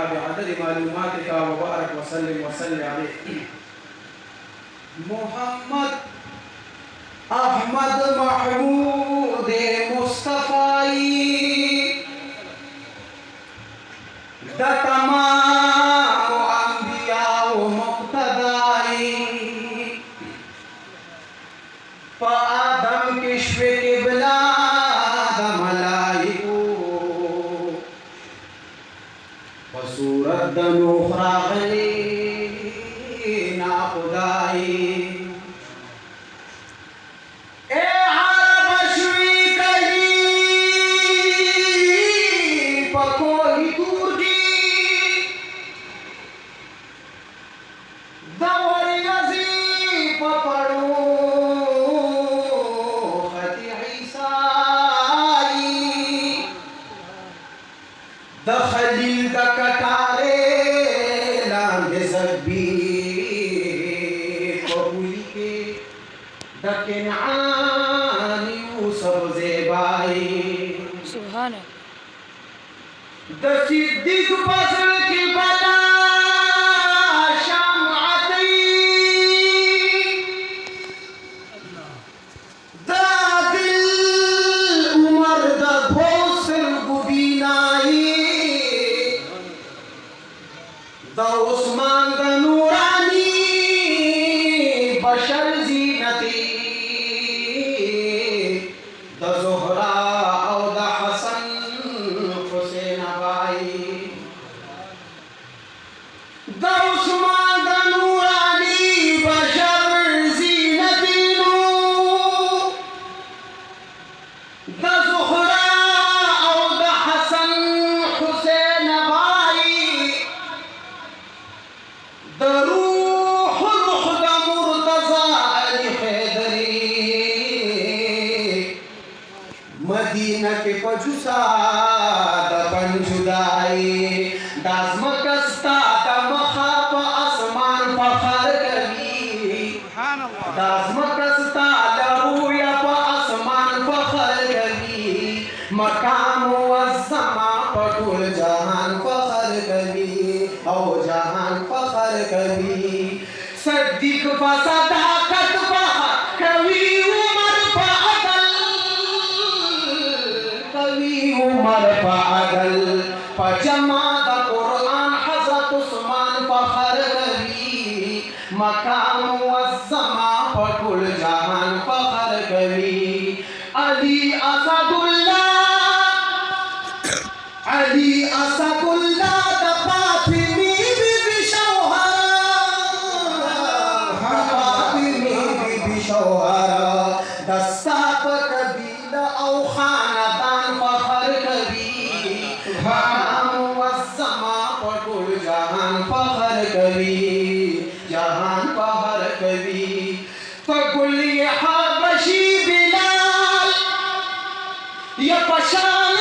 بعدد معلوماتك وبارك وسلم عليه محمد أحمد محمود مصطفی دا تمام انبیاء و مقتدائی پا آدم کشف قبلہ دا ملائکو پا صورت دا نوح راغلی نا خدائی دخلیل دا کتارے لانگ زبی قبولی کے دا کنعان یوسف زیبائی سبحانه دا صدیق بصر کی بلا شمعتی دا دل عمر دا بھوسر گبینائی دا عثمان دا نورانی بشر زینتی دا زہرا او دا حسن حسین بائی دا عثمان دا نورانی بشر زینتی نو دا زہرا او دا حسن حسین بائی دا روح دا مرتضی علی حیدری مدینہ کے پجوسا دا پنجدائی دا ازمکستا دا مخاب اسمان فخر کبھی دا ازمکستا دا رویا پا اسمان فخر کبھی مقام والسما پٹول جہان فخر کبھی او جہان فخر کبھی صدیق فصداقت فخر کبھی عمر فعدل کبھی عمر فعدل فجمع دا قرآن حضرت عثمان فخر کبھی مقام والسما پٹول جہان فخر کبھی علی اسد اللہ دا فاطمی بی بی شوہرہ دستا پا قبیلہ او خاندان فخر کبھی مقام والسما پٹول جہان فخر کبھی جہان فخر کبھی فقل یہ حبشی بلال یا پشان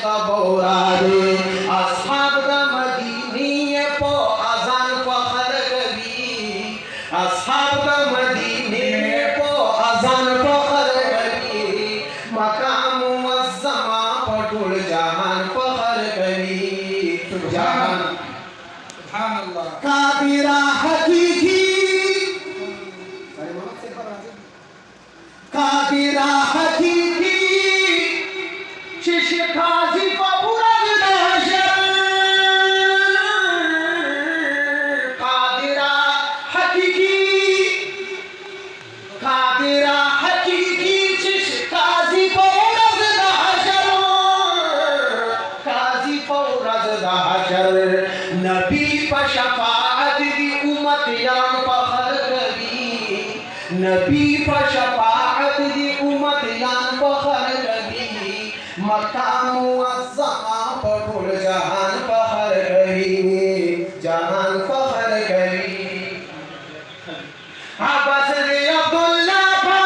دا بورادی اصحاب دا مدینی پو ازان فخر کبھی اصحاب دا مدینی پو ازان فخر کبھی مقام والسما پٹول جہان فخر کبھی جہان سبحان اللہ قادرہ حقیقی قادرہ حقیقی ششکازی فبرد دہشر قادرہ حقیقی ششکازی فبرد دہشر قاضی فبرد دہشر نبی پا شفاعت دی امتیان فخر کبھی نبی پا شفاعت دی امتیان فخر کبھی مقام والسما پٹول جہان فخر کبھی جہان فخر کبھی عباس دی عبداللہ پا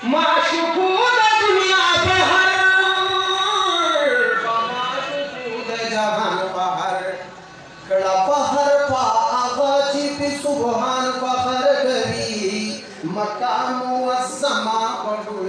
معشوقود دنیا فہر معشوقود جہان فہر کڑا فخر پا آغا چی پی سبحان فخر کبھی مقام والسما پٹول